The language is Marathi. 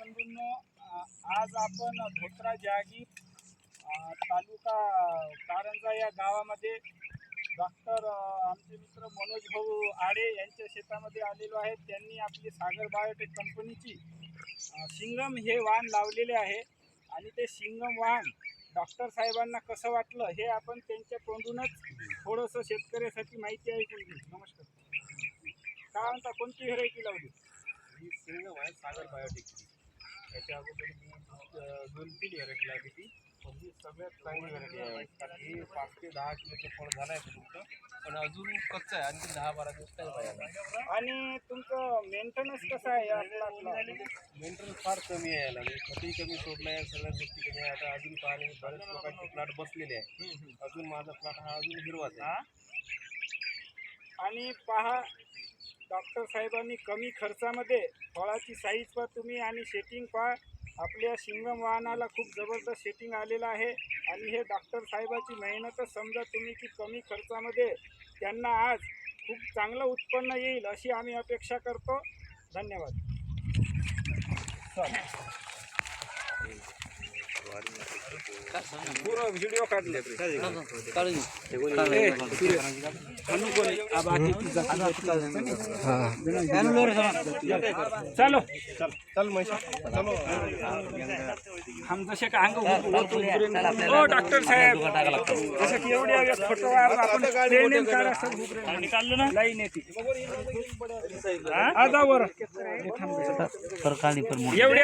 बंधूंनो, आज आपण धोत्रा जागीर तालुका कारंजा या गावामध्ये डॉक्टर आमचे मित्र मनोज भाऊ आडे यांच्या शेतामध्ये आलेलो आहे। त्यांनी आपली सागर बायोटेक कंपनीची शिंगम हे वाहन लावलेले आहे आणि ते शिंगम वाहन डॉक्टर साहेबांना कसं वाटलं हे आपण त्यांच्या तोंडूनच थोडंसं शेतकऱ्यासाठी माहिती ऐकून घेऊ। नमस्कार, काय म्हणता, कोणती व्हेरायटी लावली? ही शिंगम आहे सागर बायोटेकची। त्याच्या अगोदर मी 2-3 व्हेरायटी लावली ती, पण ही सगळ्यात चांगली व्हेरायटी आहे। कारण ही 5 ते 10 किलोचं फळ झालं आहे तुमचं, पण अजून कच्चं आहे, आणखी 10-12 दिवस काय पाहिजे। आणि तुमचं मेंटेनन्स कसं आहे या प्लॉटला? मेंटेनन्स फार कमी आहे याला, खतही कमी सोडलं आहे, सगळ्या गोष्टी कमी आहे। आता अजून पाहणे बऱ्याच लोकांचे प्लॉट बसलेले आहे, अजून माझा प्लॉट हा अजून हिरवाच आहे। आणि पहा, डॉक्टर साहेबांनी कमी खर्चामध्ये फळाची साईज पहा तुम्ही आणि सेटिंग पहा। आपल्या शिंगम वाहनाला खूप जबरदस्त सेटिंग आलेलं आहे आणि हे डॉक्टर साहेबाची मेहनतच समजा तुम्ही की कमी खर्चामध्ये त्यांना आज खूप चांगलं उत्पन्न येईल अशी आम्ही अपेक्षा करतो। धन्यवाद। पूरा व्हिडिओ काढले चलो चल मैशा, चलो। हम जसे का अंग हो डॉक्टर साहेब, जसे की एवढे फोटो आपण निकाललं ना लाईन येते एवढे